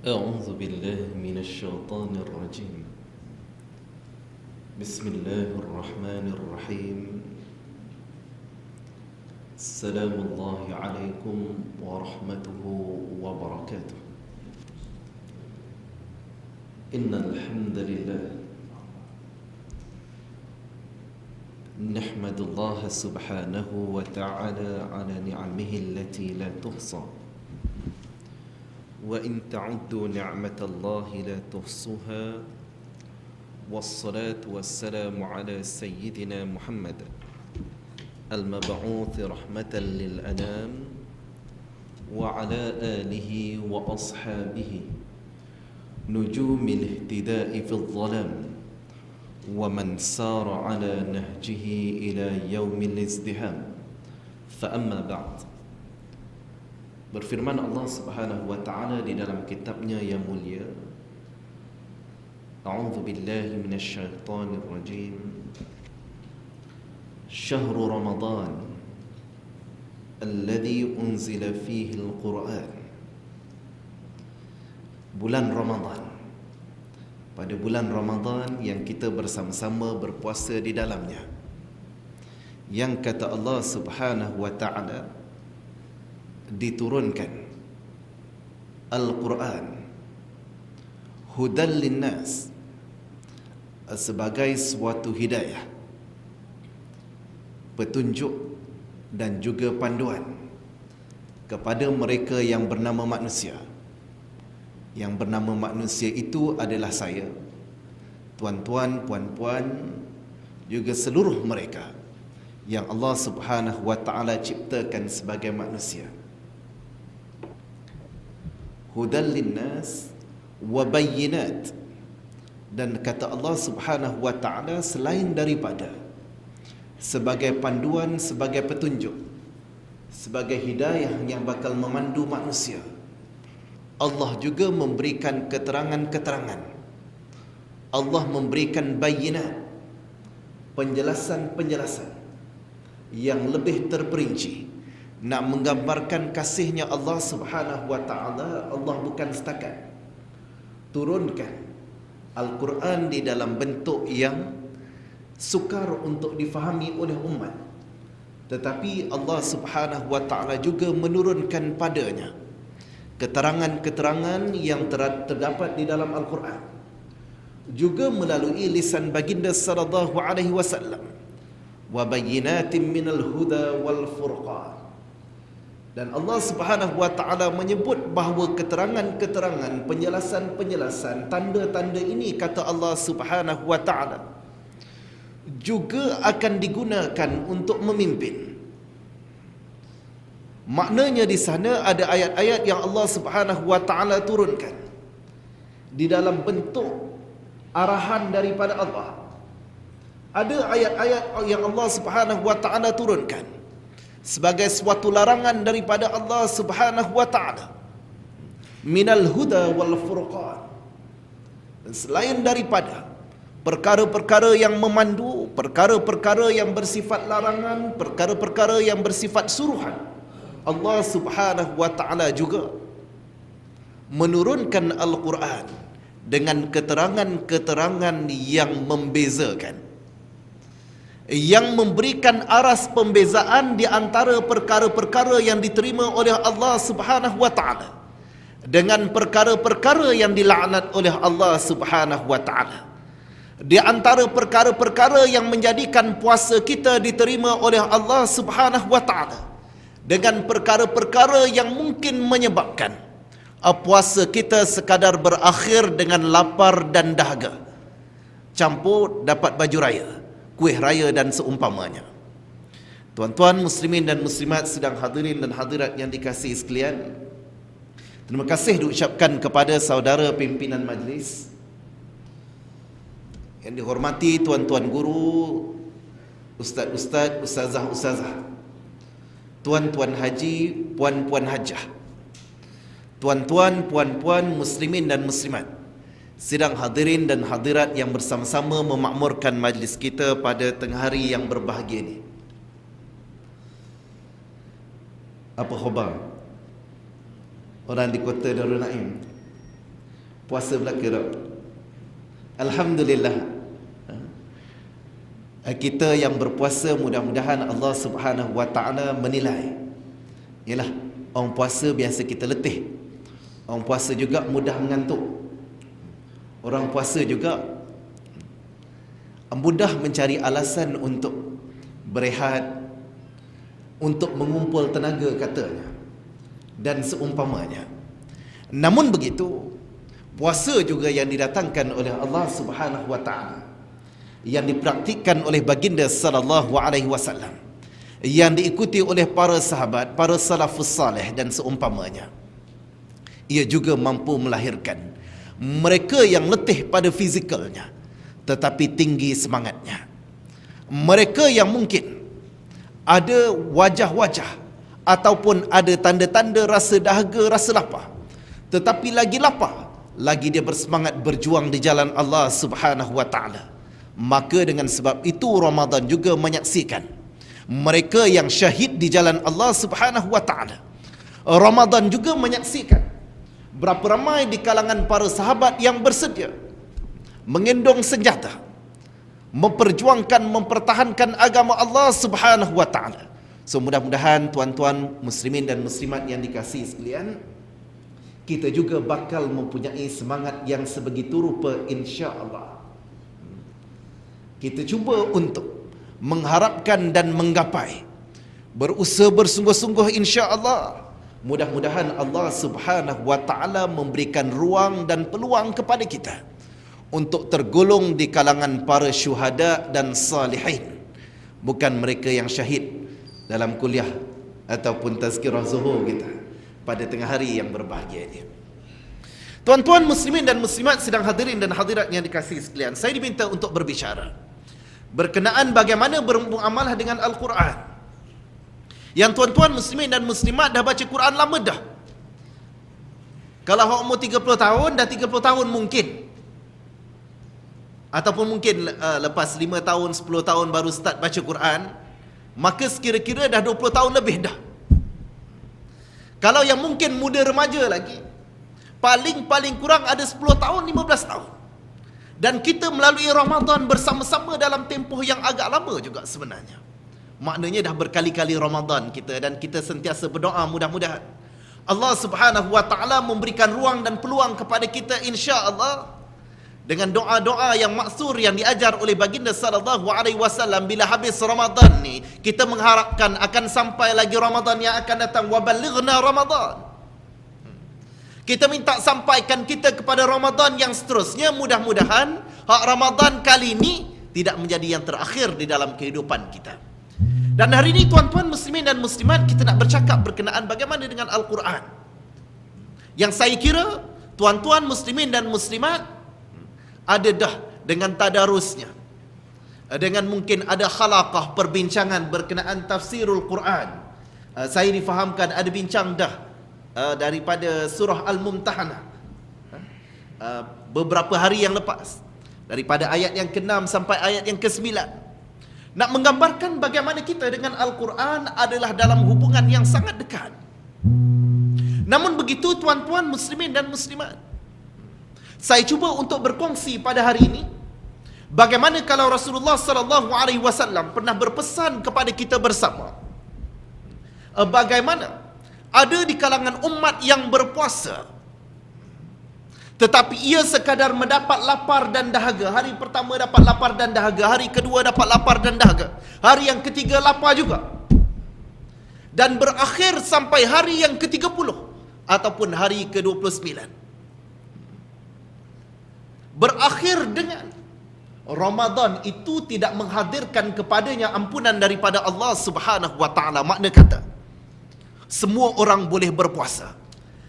أعوذ بالله من الشيطان الرجيم. بسم الله الرحمن الرحيم. السلام الله عليكم ورحمته وبركاته. إن الحمد لله نحمد الله سبحانه وتعالى على نعمه التي لا تحصى، وإن تعدوا نعمة الله لا تحصوها. والصلاة والسلام على سيدنا محمد المبعوث رحمة للأنام، وعلى آله وأصحابه نجوم الاهتداء في الظلام، ومن سار على نهجه إلى يوم الازدهام. فأما بعد. Berfirman Allah Subhanahu wa taala di dalam kitabnya yang mulia, A'udzu billahi minasy syaithanir rajim. Syahrul Ramadan alladzi unzila fihi al-Qur'an. Bulan Ramadan. Pada bulan Ramadan yang kita bersama-sama berpuasa di dalamnya, yang kata Allah Subhanahu wa taala diturunkan Al-Quran hudan linnas, sebagai suatu hidayah, petunjuk dan juga panduan kepada mereka yang bernama manusia. Yang bernama manusia itu adalah saya, tuan-tuan, puan-puan, juga seluruh mereka yang Allah Subhanahu wa taala ciptakan sebagai manusia. Hudan linnas wa bayyinat. Dan kata Allah Subhanahu wa taala, selain daripada sebagai panduan, sebagai petunjuk, sebagai hidayah yang bakal memandu manusia, Allah juga memberikan keterangan-keterangan. Allah memberikan bayyinat, penjelasan-penjelasan yang lebih terperinci, nak menggambarkan kasihnya Allah Subhanahu wa taala. Allah bukan setakat turunkan Al-Quran di dalam bentuk yang sukar untuk difahami oleh umat, tetapi Allah Subhanahu wa taala juga menurunkan padanya keterangan-keterangan yang terdapat di dalam Al-Quran, juga melalui lisan baginda sallallahu alaihi wasallam, wa bayyinatin minal huda wal furqan. Dan Allah Subhanahu wa taala menyebut bahawa keterangan-keterangan, penjelasan-penjelasan, tanda-tanda ini, kata Allah Subhanahu wa taala, juga akan digunakan untuk memimpin. Maknanya di sana ada ayat-ayat yang Allah Subhanahu wa taala turunkan di dalam bentuk arahan daripada Allah. Ada ayat-ayat yang Allah Subhanahu wa taala turunkan sebagai suatu larangan daripada Allah Subhanahu wa taala, minal huda wal furqan. Dan selain daripada perkara-perkara yang memandu, perkara-perkara yang bersifat larangan, perkara-perkara yang bersifat suruhan, Allah Subhanahu wa taala juga menurunkan Al-Quran dengan keterangan-keterangan yang membezakan, yang memberikan aras pembezaan di antara perkara-perkara yang diterima oleh Allah Subhanahu wa taala dengan perkara-perkara yang dilaknat oleh Allah Subhanahu wa taala. Di antara perkara-perkara yang menjadikan puasa kita diterima oleh Allah Subhanahu wa taala dengan perkara-perkara yang mungkin menyebabkan puasa kita sekadar berakhir dengan lapar dan dahaga, campur dapat baju raya, kuih raya dan seumpamanya. Tuan-tuan muslimin dan muslimat sedang hadirin dan hadirat yang dikasihi sekalian, terima kasih diucapkan kepada saudara pimpinan majlis yang dihormati, tuan-tuan guru, ustaz-ustaz, ustazah-ustazah, tuan-tuan haji, puan-puan hajah, tuan-tuan, puan-puan muslimin dan muslimat, sidang hadirin dan hadirat yang bersama-sama memakmurkan majlis kita pada tengah hari yang berbahagia ini. Apa khabar orang di kota Darul Naim? Puasa belaka tak? Alhamdulillah. Kita yang berpuasa, mudah-mudahan Allah Subhanahu wa ta'ala menilai. Yalah, orang puasa biasa kita letih. Orang puasa juga mudah mengantuk. Orang puasa juga mudah mencari alasan untuk berehat, untuk mengumpul tenaga katanya, dan seumpamanya. Namun begitu, puasa juga yang didatangkan oleh Allah Subhanahu wa ta'ala, yang dipraktikkan oleh baginda sallallahu alaihi wasallam, yang diikuti oleh para sahabat, para salafus salih dan seumpamanya, ia juga mampu melahirkan mereka yang letih pada fizikalnya tetapi tinggi semangatnya. Mereka yang mungkin ada wajah-wajah ataupun ada tanda-tanda rasa dahaga, rasa lapar, tetapi lagi lapar, lagi dia bersemangat berjuang di jalan Allah Subhanahu wa ta'ala. Maka dengan sebab itu Ramadan juga menyaksikan mereka yang syahid di jalan Allah Subhanahu wa ta'ala. Ramadan juga menyaksikan berapa ramai di kalangan para sahabat yang bersedia mengendong senjata, memperjuangkan, mempertahankan agama Allah Subhanahu wa ta'ala. So mudah-mudahan tuan-tuan muslimin dan muslimat yang dikasihi sekalian, kita juga bakal mempunyai semangat yang sebegitu rupa, insya-Allah. Kita cuba untuk mengharapkan dan menggapai, berusaha bersungguh-sungguh, insya-Allah. Mudah-mudahan Allah Subhanahu wa ta'ala memberikan ruang dan peluang kepada kita untuk tergolong di kalangan para syuhada dan salihin, bukan mereka yang syahid dalam kuliah ataupun tazkirah zuhur kita pada tengah hari yang berbahagia ini. Tuan-tuan muslimin dan muslimat sedang hadirin dan hadirat yang dikasihi sekalian, saya diminta untuk berbicara berkenaan bagaimana bermuamalah dengan Al-Quran. Yang tuan-tuan muslimin dan muslimat dah baca Quran lama dah. Kalau umur 30 tahun, dah 30 tahun mungkin. Ataupun mungkin lepas 5 tahun, 10 tahun baru start baca Quran, maka sekira-kira dah 20 tahun lebih dah. Kalau yang mungkin muda remaja lagi, paling kurang ada 10 tahun, 15 tahun. Dan kita melalui Ramadan bersama-sama dalam tempoh yang agak lama juga sebenarnya. Maknanya dah berkali-kali Ramadan kita, dan kita sentiasa berdoa mudah-mudahan Allah Subhanahu wa ta'ala memberikan ruang dan peluang kepada kita, insya-Allah, dengan doa-doa yang maksur yang diajar oleh baginda sallallahu alaihi wasallam. Bila habis Ramadan ni, kita mengharapkan akan sampai lagi Ramadan yang akan datang. Wa balighna Ramadan. Kita minta sampaikan kita kepada Ramadan yang seterusnya. Mudah-mudahan hak Ramadan kali ini tidak menjadi yang terakhir di dalam kehidupan kita. Dan hari ini tuan-tuan muslimin dan muslimat, kita nak bercakap berkenaan bagaimana dengan Al-Quran, yang saya kira tuan-tuan muslimin dan muslimat ada dah dengan tadarusnya, dengan mungkin ada khalaqah perbincangan berkenaan tafsirul Quran. Saya difahamkan ada bincang dah daripada surah Al-Mumtahanah beberapa hari yang lepas, daripada ayat yang ke-6 sampai ayat yang ke-9, nak menggambarkan bagaimana kita dengan Al-Quran adalah dalam hubungan yang sangat dekat. Namun begitu tuan-tuan muslimin dan muslimat, saya cuba untuk berkongsi pada hari ini bagaimana kalau Rasulullah sallallahu alaihi wasallam pernah berpesan kepada kita bersama, bagaimana ada di kalangan umat yang berpuasa tetapi ia sekadar mendapat lapar dan dahaga. Hari pertama dapat lapar dan dahaga, hari kedua dapat lapar dan dahaga, hari yang ketiga lapar juga, dan berakhir sampai hari yang ke-30 ataupun hari ke-29. Berakhir dengan Ramadan itu tidak menghadirkan kepadanya ampunan daripada Allah Subhanahu wa ta'ala. Makna kata, semua orang boleh berpuasa,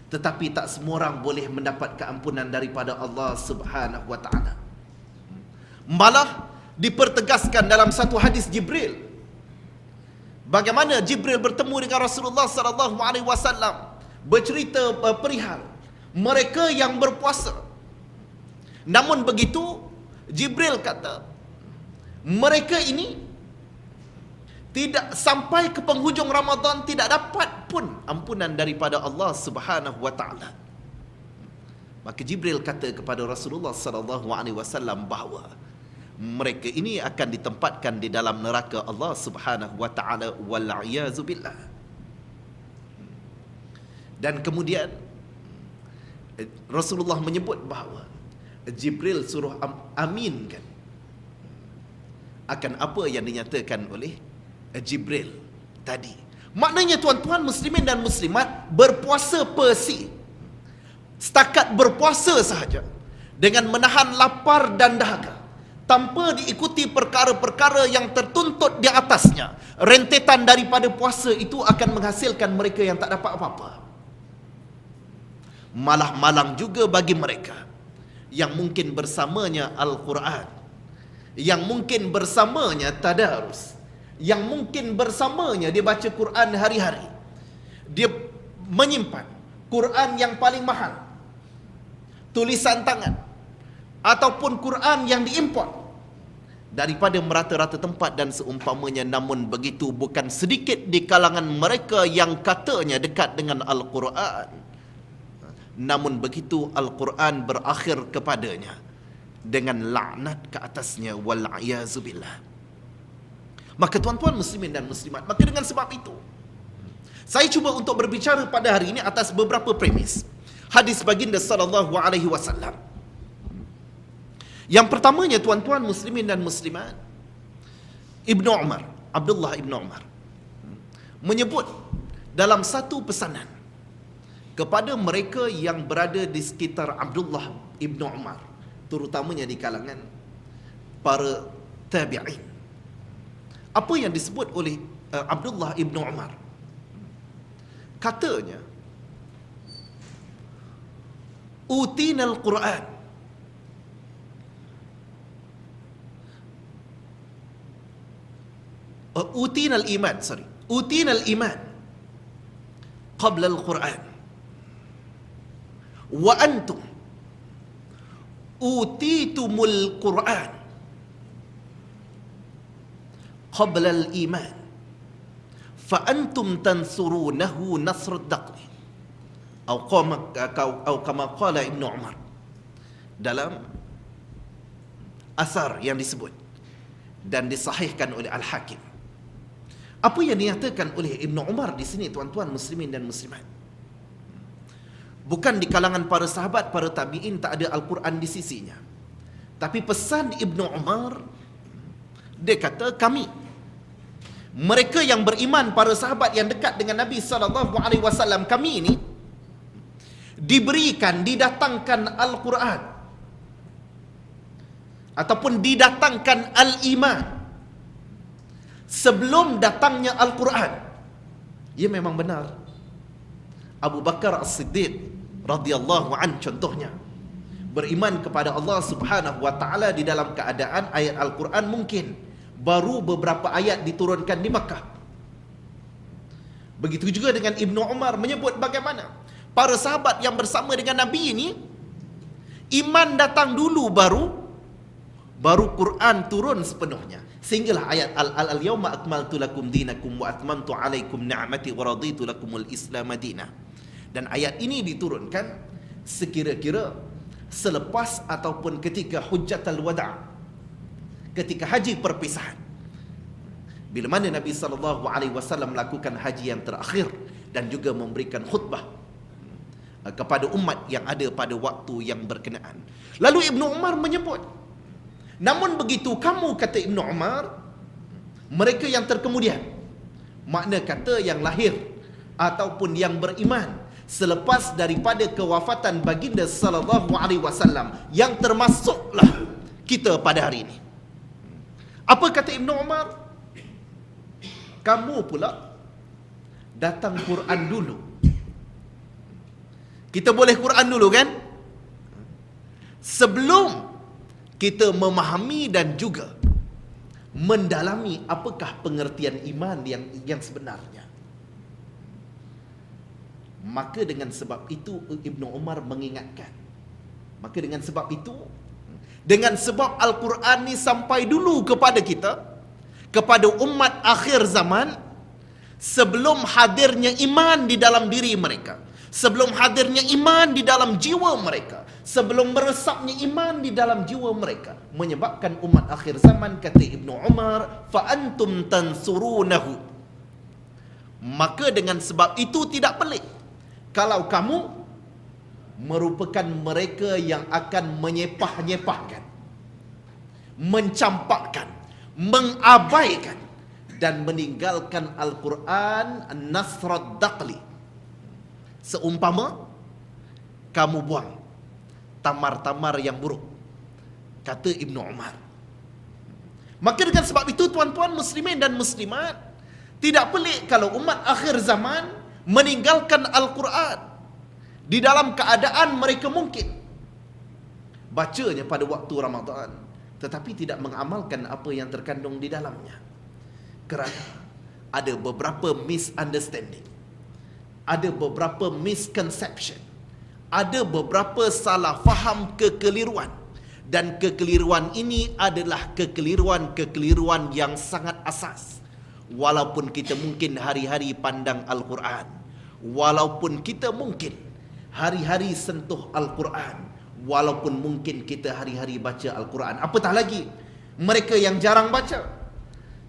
tetapi tak semua orang boleh mendapat keampunan daripada Allah Subhanahu wa ta'ala. Malah dipertegaskan dalam satu hadis Jibril, bagaimana Jibril bertemu dengan Rasulullah sallallahu alaihi wasallam, bercerita perihal mereka yang berpuasa. Namun begitu, Jibril kata, mereka ini tidak sampai ke penghujung Ramadan tidak dapat pun ampunan daripada Allah Subhanahu wa ta'ala. Maka Jibril kata kepada Rasulullah sallallahu alaihi wasallam bahawa mereka ini akan ditempatkan di dalam neraka Allah Subhanahu wa taala wal iazu billah. Dan kemudian Rasulullah menyebut bahawa Jibril suruh aminkan akan apa yang dinyatakan oleh Jibril tadi. Maknanya tuan-tuan muslimin dan muslimat, berpuasa persi, setakat berpuasa sahaja dengan menahan lapar dan dahaga tanpa diikuti perkara-perkara yang tertuntut di atasnya, rentetan daripada puasa itu akan menghasilkan mereka yang tak dapat apa-apa. Malah malang juga bagi mereka yang mungkin bersamanya Al-Quran, yang mungkin bersamanya tadarus, yang mungkin bersamanya dia baca Quran hari-hari, dia menyimpan Quran yang paling mahal, tulisan tangan, ataupun Quran yang diimport daripada merata-rata tempat dan seumpamanya. Namun begitu, bukan sedikit di kalangan mereka yang katanya dekat dengan Al-Quran, namun begitu Al-Quran berakhir kepadanya dengan laknat ke atasnya wal iazu billah. Maka tuan-tuan muslimin dan muslimat, maka dengan sebab itu saya cuba untuk berbicara pada hari ini atas beberapa premis hadis baginda sallallahu alaihi wasallam. Yang pertamanya tuan-tuan muslimin dan muslimat, Ibnu Umar, Abdullah Ibnu Umar menyebut dalam satu pesanan kepada mereka yang berada di sekitar Abdullah Ibnu Umar, terutamanya di kalangan para tabi'in. Apa yang disebut oleh Abdullah Ibnu Umar? Katanya, utina al-Quran, utina al-iman, utina al-iman qabla al-Quran, wa antum utitumul Quran qabla al-iman fa antum tansurunahu nasrud daqri, atau kama qala Ibnu Umar dalam asar yang disebut dan disahihkan oleh Al-Hakim. Apa yang dinyatakan oleh Ibnu Umar di sini tuan-tuan muslimin dan muslimat, bukan di kalangan para sahabat, para tabi'in tak ada Al-Quran di sisinya, tapi pesan Ibnu Umar, dia kata kami, mereka yang beriman, para sahabat yang dekat dengan Nabi SAW, kami ini diberikan, didatangkan Al-Quran ataupun didatangkan Al-Iman sebelum datangnya Al-Quran. Ya, memang benar. Abu Bakar As-Siddiq radhiyallahu an contohnya beriman kepada Allah Subhanahu wa taala di dalam keadaan ayat Al-Quran mungkin baru beberapa ayat diturunkan di Makkah. Begitu juga dengan Ibnu Umar menyebut bagaimana para sahabat yang bersama dengan Nabi ini iman datang dulu, baru Quran turun sepenuhnya, sehinggalah ayat al-yawma akmaltu lakum dinakum wa atmamtu alaikum ni'mati wa raditu lakumul Islam madinah. Dan ayat ini diturunkan sekira-kira selepas ataupun ketika Hujjatul Wada', ketika haji perpisahan, bila mana Nabi SAW melakukan haji yang terakhir dan juga memberikan khutbah kepada umat yang ada pada waktu yang berkenaan. Lalu Ibnu Umar menyebut, namun begitu kamu, kata Ibnu Umar, mereka yang terkemudian, makna kata yang lahir ataupun yang beriman selepas daripada kewafatan baginda sallallahu alaihi wasallam, yang termasuklah kita pada hari ini. Apa kata Ibnu Umar? Kamu pula datang Quran dulu. Kita boleh Quran dulu kan? Sebelum kita memahami dan juga mendalami apakah pengertian iman yang sebenarnya. Maka dengan sebab itu Ibnu Umar mengingatkan. Maka dengan sebab itu, dengan sebab Al-Quran ni sampai dulu kepada kita, kepada umat akhir zaman, sebelum hadirnya iman di dalam diri mereka, sebelum hadirnya iman di dalam jiwa mereka, sebelum meresapnya iman di dalam jiwa mereka, menyebabkan umat akhir zaman, kata Ibnu Umar, fa antum tansurunahu, maka dengan sebab itu tidak pelik kalau kamu merupakan mereka yang akan menyepah-nyepahkan, mencampakkan, mengabaikan dan meninggalkan Al-Quran nasrad daqli, seumpama kamu buang tamar-tamar yang buruk, kata Ibnu Umar. Maka dengan sebab itu, tuan-tuan muslimin dan muslimat, tidak pelik kalau umat akhir zaman meninggalkan Al-Quran di dalam keadaan mereka mungkin bacanya pada waktu Ramadan, tetapi tidak mengamalkan apa yang terkandung di dalamnya, kerana ada beberapa misunderstanding, ada beberapa misconception, ada beberapa salah faham, kekeliruan. Dan kekeliruan ini adalah kekeliruan yang sangat asas. Walaupun kita mungkin hari-hari pandang Al-Quran, walaupun kita mungkin hari-hari sentuh Al-Quran, walaupun mungkin kita hari-hari baca Al-Quran, apatah lagi mereka yang jarang baca,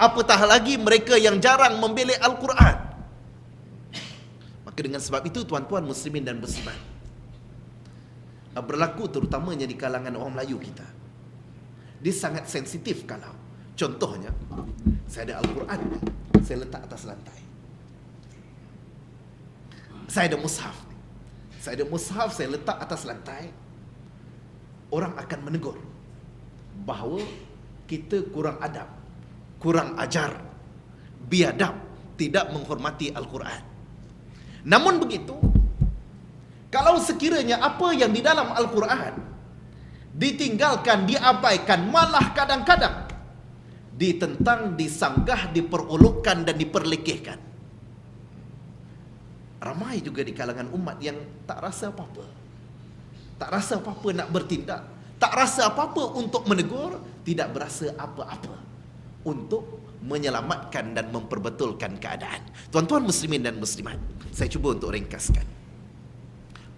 apatah lagi mereka yang jarang membelai Al-Quran. Maka dengan sebab itu, tuan-tuan muslimin dan muslimat, berlaku terutamanya di kalangan orang Melayu kita, dia sangat sensitif. Kalau contohnya, saya ada Al-Quran, saya letak atas lantai, saya ada mushaf, saya letak atas lantai, orang akan menegur bahawa kita kurang adab, kurang ajar, biadab, tidak menghormati Al-Quran. Namun begitu, kalau sekiranya apa yang di dalam Al-Quran ditinggalkan, diabaikan, malah kadang-kadang ditentang, disanggah, diperolokkan dan diperlekehkan, ramai juga di kalangan umat yang tak rasa apa-apa, tak rasa apa-apa nak bertindak, tak rasa apa-apa untuk menegur, tidak berasa apa-apa untuk menyelamatkan dan memperbetulkan keadaan. Tuan-tuan muslimin dan muslimat, saya cuba untuk ringkaskan.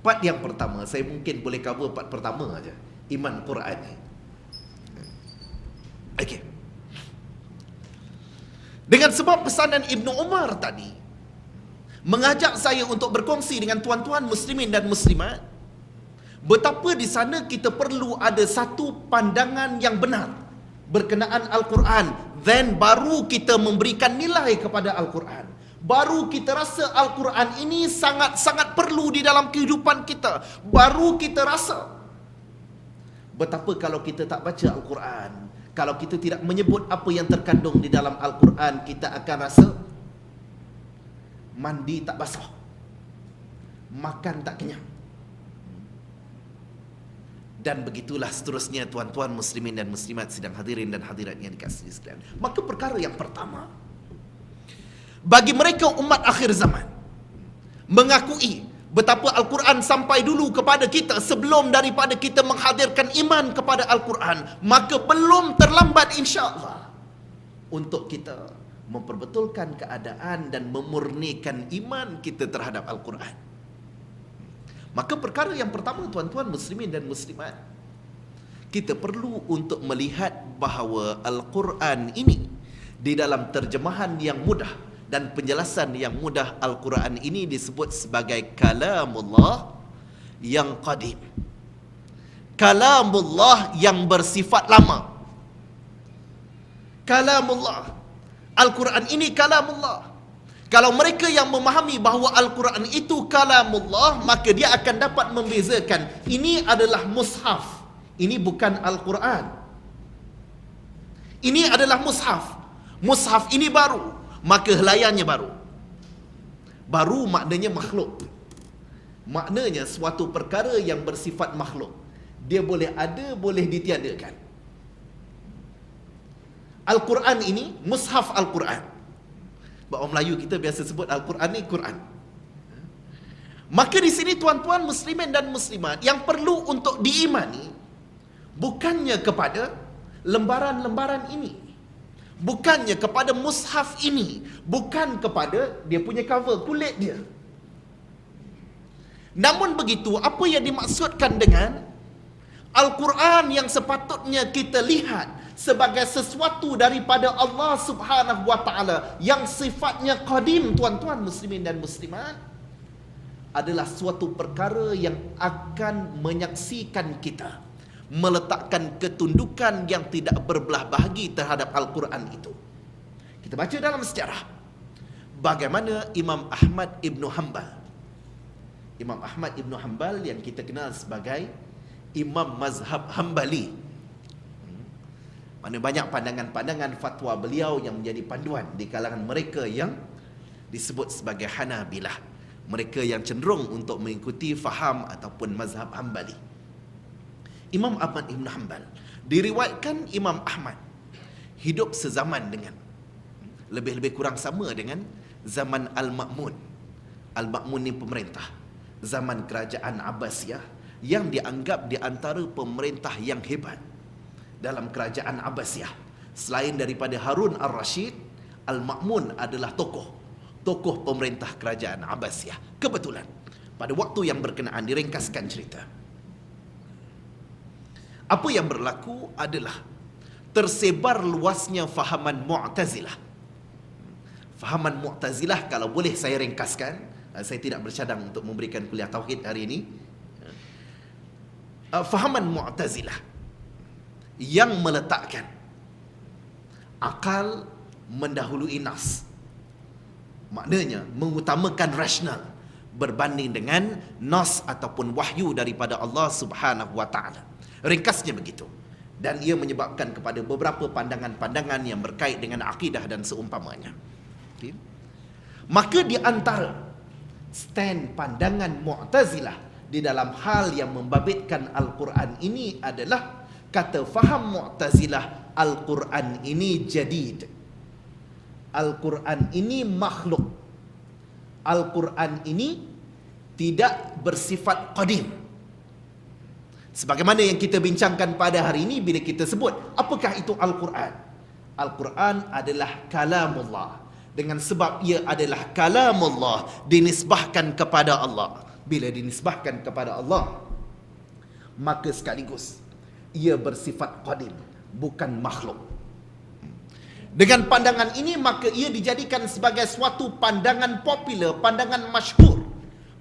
Part yang pertama, saya mungkin boleh cover part pertama aja, iman Quran ni. Okey. Dengan sebab pesanan Ibnu Umar tadi mengajak saya untuk berkongsi dengan tuan-tuan muslimin dan muslimat, betapa di sana kita perlu ada satu pandangan yang benar berkenaan Al-Quran, then baru kita memberikan nilai kepada Al-Quran. Baru kita rasa Al-Quran ini sangat-sangat perlu di dalam kehidupan kita. Baru kita rasa betapa kalau kita tak baca Al-Quran, kalau kita tidak menyebut apa yang terkandung di dalam Al-Quran, kita akan rasa mandi tak basah, makan tak kenyang, dan begitulah seterusnya, tuan-tuan muslimin dan muslimat sidang hadirin dan hadirat yang dikasihi sekalian. Maka perkara yang pertama, bagi mereka umat akhir zaman mengakui betapa Al-Quran sampai dulu kepada kita sebelum daripada kita menghadirkan iman kepada Al-Quran, maka belum terlambat insya-Allah untuk kita memperbetulkan keadaan dan memurnikan iman kita terhadap Al-Quran. Maka perkara yang pertama, tuan-tuan muslimin dan muslimat, kita perlu untuk melihat bahawa Al-Quran ini di dalam terjemahan yang mudah dan penjelasan yang mudah, Al-Quran ini disebut sebagai kalamullah yang qadim, kalamullah yang bersifat lama. Kalamullah, Al-Quran ini kalamullah. Kalau mereka yang memahami bahawa Al-Quran itu kalamullah, maka dia akan dapat membezakan ini adalah mushaf, ini bukan Al-Quran. Ini adalah mushaf, mushaf ini baru, maka helayannya baru. Baru maknanya makhluk, maknanya suatu perkara yang bersifat makhluk. Dia boleh ada, boleh ditiadakan. Al-Quran ini mushaf Al-Quran. Orang Melayu kita biasa sebut Al-Quran ni Quran. Maka di sini tuan-tuan muslimin dan muslimat, yang perlu untuk diimani bukannya kepada lembaran-lembaran ini, bukannya kepada mushaf ini, bukan kepada dia punya cover, kulit dia. Namun begitu, apa yang dimaksudkan dengan Al-Quran yang sepatutnya kita lihat sebagai sesuatu daripada Allah Subhanahu wa taala yang sifatnya qadim, tuan-tuan muslimin dan muslimat, adalah suatu perkara yang akan menyaksikan kita meletakkan ketundukan yang tidak berbelah bahagi terhadap Al-Quran itu. Kita baca dalam sejarah bagaimana Imam Ahmad Ibn Hanbal, Imam Ahmad Ibn Hanbal yang kita kenal sebagai Imam Mazhab Hanbali, mana banyak pandangan-pandangan fatwa beliau yang menjadi panduan di kalangan mereka yang disebut sebagai Hanabilah, mereka yang cenderung untuk mengikuti faham ataupun mazhab Hanbali. Imam Ahmad Ibn Hanbal, diriwayatkan Imam Ahmad hidup sezaman dengan, lebih-lebih kurang sama dengan zaman Al-Ma'mun. Al-Ma'mun ni pemerintah zaman kerajaan Abbasiyah yang dianggap di antara pemerintah yang hebat dalam kerajaan Abbasiyah. Selain daripada Harun Ar-Rashid, Al-Ma'mun adalah tokoh pemerintah kerajaan Abbasiyah. Kebetulan pada waktu yang berkenaan, diringkaskan cerita, apa yang berlaku adalah tersebar luasnya fahaman Mu'tazilah. Fahaman Mu'tazilah, kalau boleh saya ringkaskan, saya tidak bercadang untuk memberikan kuliah tauhid hari ini. Fahaman Mu'tazilah yang meletakkan akal mendahului nas, maknanya mengutamakan rasional berbanding dengan nas ataupun wahyu daripada Allah Subhanahu wa taala. Ringkasnya begitu. Dan ia menyebabkan kepada beberapa pandangan-pandangan yang berkait dengan akidah dan seumpamanya. Okay. Maka di antara stand pandangan Mu'tazilah di dalam hal yang membabitkan Al-Quran ini adalah, kata faham Mu'tazilah, Al-Quran ini jadid, Al-Quran ini makhluk, Al-Quran ini tidak bersifat qadim. Sebagaimana yang kita bincangkan pada hari ini bila kita sebut apakah itu Al-Quran. Al-Quran adalah kalamullah. Dengan sebab ia adalah kalamullah, dinisbahkan kepada Allah. Bila dinisbahkan kepada Allah, maka sekaligus ia bersifat qadim, bukan makhluk. Dengan pandangan ini, maka ia dijadikan sebagai suatu pandangan popular, pandangan masyhur,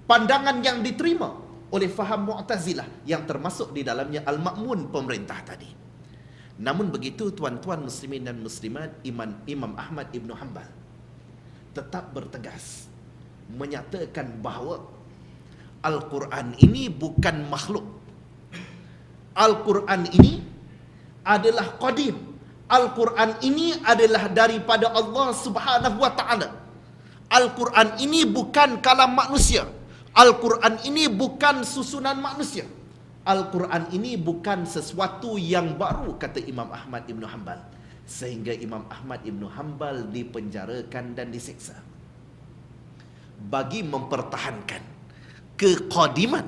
pandangan yang diterima oleh faham Mu'tazilah yang termasuk di dalamnya Al-Ma'mun, pemerintah tadi. Namun begitu, tuan-tuan muslimin dan muslimat, Imam Ahmad Ibn Hanbal tetap bertegas menyatakan bahawa Al-Quran ini bukan makhluk. Al-Quran ini adalah qadim. Al-Quran ini adalah daripada Allah Subhanahu wa taala. Al-Quran ini bukan kalam manusia. Al-Quran ini bukan susunan manusia. Al-Quran ini bukan sesuatu yang baru, kata Imam Ahmad Ibn Hanbal. Sehingga Imam Ahmad Ibn Hanbal dipenjarakan dan disiksa bagi mempertahankan kekodiman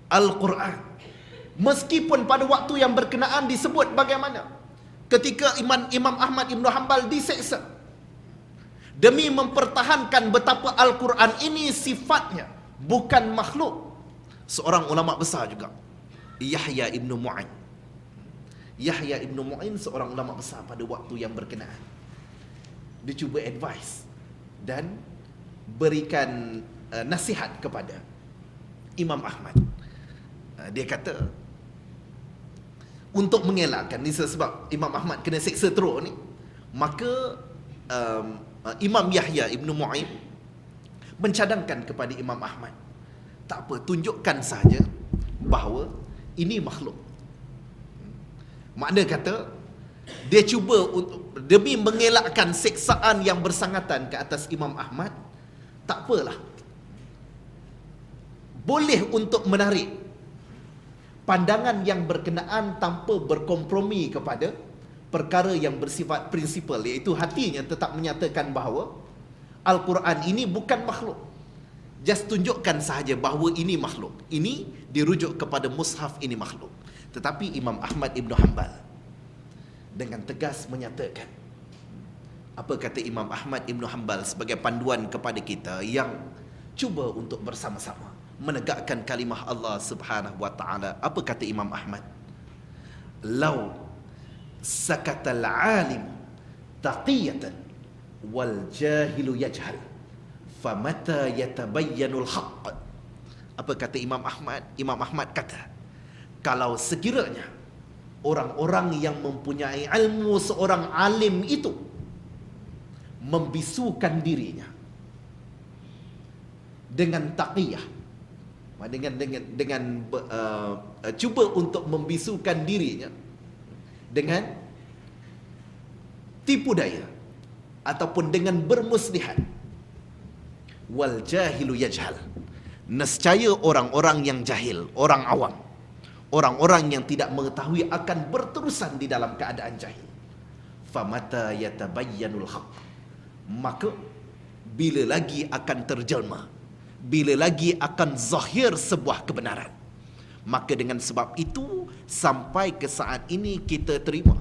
Al-Quran. Meskipun pada waktu yang berkenaan disebut bagaimana ketika Imam Ahmad Ibn Hanbal disiksa demi mempertahankan betapa Al-Quran ini sifatnya bukan makhluk. Seorang ulama besar juga, Yahya Ibn Mu'in. Yahya Ibn Mu'in seorang ulama besar pada waktu yang berkenaan. Dia cuba advice dan berikan nasihat kepada Imam Ahmad. Dia kata, untuk mengelakkan ni, sebab Imam Ahmad kena seksa teruk ni, maka Imam Yahya Ibn Mu'in mencadangkan kepada Imam Ahmad, tak apa, tunjukkan saja bahawa ini makhluk. Makna kata, dia cuba untuk, demi mengelakkan seksaan yang bersangatan ke atas Imam Ahmad, tak apalah, boleh untuk menarik pandangan yang berkenaan tanpa berkompromi kepada perkara yang bersifat prinsipal, iaitu hatinya tetap menyatakan bahawa Al-Quran ini bukan makhluk. Just tunjukkan sahaja bahawa ini makhluk. Ini dirujuk kepada mushaf, ini makhluk. Tetapi Imam Ahmad Ibn Hanbal dengan tegas menyatakan, apa kata Imam Ahmad Ibn Hanbal sebagai panduan kepada kita yang cuba untuk bersama-sama menegakkan kalimah Allah Subhanahu wa taala. Apa kata Imam Ahmad? Lau sakatal alim taqiyatan wal jahilu yajhal famata yatabayyanul haqq. Apa kata Imam Ahmad? Imam Ahmad kata, kalau sekiranya orang-orang yang mempunyai ilmu, seorang alim itu membisukan dirinya dengan taqiyah, dengan cuba untuk membisukan dirinya dengan tipu daya ataupun dengan bermuslihat, wal jahilu yajhal, nescaya orang-orang yang jahil, orang awam, orang-orang yang tidak mengetahui akan berterusan di dalam keadaan jahil. Famata yatabayyanul haqq, maka bila lagi akan terjelma, bila lagi akan zahir sebuah kebenaran. Maka dengan sebab itu, sampai ke saat ini kita terima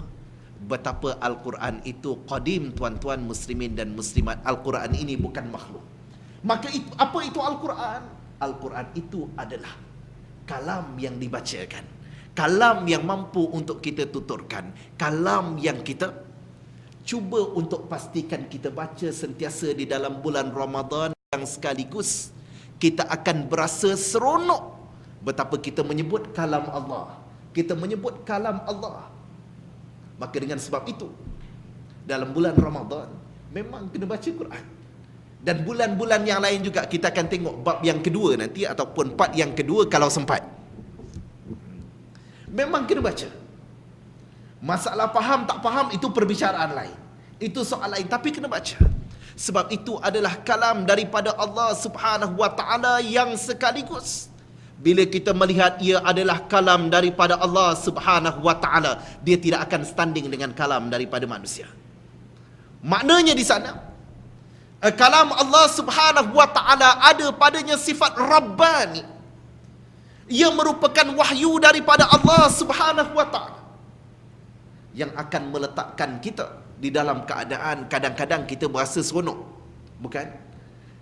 betapa Al-Quran itu qadim, tuan-tuan muslimin dan muslimat. Al-Quran ini bukan makhluk. Maka apa itu Al-Quran? Al-Quran itu adalah kalam yang dibacakan, kalam yang mampu untuk kita tuturkan, kalam yang kita cuba untuk pastikan kita baca sentiasa di dalam bulan Ramadan, yang sekaligus kita akan berasa seronok betapa kita menyebut kalam Allah, kita menyebut kalam Allah. Maka dengan sebab itu, dalam bulan Ramadan memang kena baca Quran. Dan bulan-bulan yang lain juga kita akan tengok bab yang kedua nanti, ataupun part yang kedua kalau sempat. Memang kena baca. Masalah faham tak faham itu perbicaraan lain, itu soal lain, tapi kena baca. Sebab itu adalah kalam daripada Allah Subhanahu wa taala yang sekaligus bila kita melihat ia adalah kalam daripada Allah Subhanahu wa taala, dia tidak akan standing dengan kalam daripada manusia. Maknanya di sana, kalam Allah Subhanahu wa taala ada padanya sifat Rabbani. Ia merupakan wahyu daripada Allah Subhanahu wa taala yang akan meletakkan kita di dalam keadaan kadang-kadang kita berasa seronok. Bukan?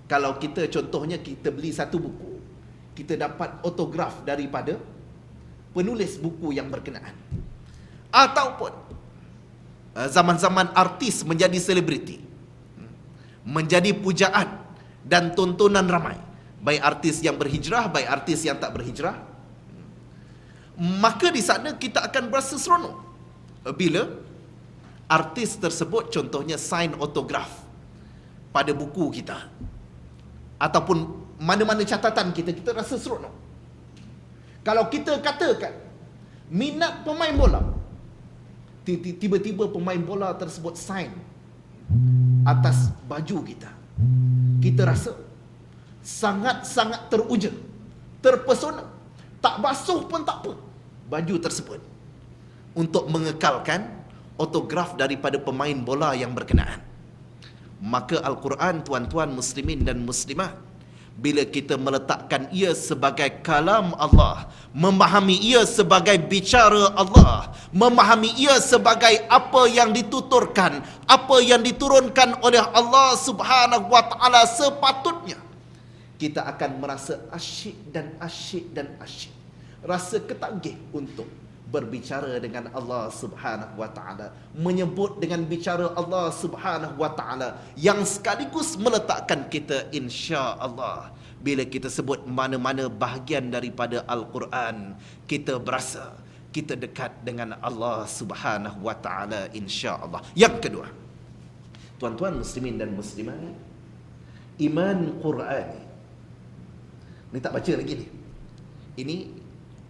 Kalau kita contohnya kita beli satu buku, kita dapat autograf daripada penulis buku yang berkenaan. Ataupun zaman-zaman artis menjadi selebriti, menjadi pujaan dan tontonan ramai, baik artis yang berhijrah, baik artis yang tak berhijrah. Maka di sana kita akan berasa seronok bila artis tersebut contohnya sign autograf pada buku kita ataupun mana-mana catatan kita, kita rasa seronok. Kalau kita katakan minat pemain bola, tiba-tiba pemain bola tersebut sign atas baju kita, kita rasa sangat-sangat teruja, terpesona, tak basuh pun tak apa baju tersebut, untuk mengekalkan autograf daripada pemain bola yang berkenaan. Maka Al-Quran, tuan-tuan muslimin dan muslimat, bila kita meletakkan ia sebagai kalam Allah, memahami ia sebagai bicara Allah, memahami ia sebagai apa yang dituturkan, apa yang diturunkan oleh Allah Subhanahu wa taala sepatutnya, kita akan merasa asyik dan asyik dan asyik, rasa ketagih untuk berbicara dengan Allah Subhanahu wa taala, menyebut dengan bicara Allah Subhanahu wa taala, yang sekaligus meletakkan kita insya-Allah bila kita sebut mana-mana bahagian daripada Al-Quran, kita berasa kita dekat dengan Allah Subhanahu wa taala insya-Allah. Yang kedua, tuan-tuan muslimin dan muslimat, iman Quran. Ni tak baca lagi ni. Ini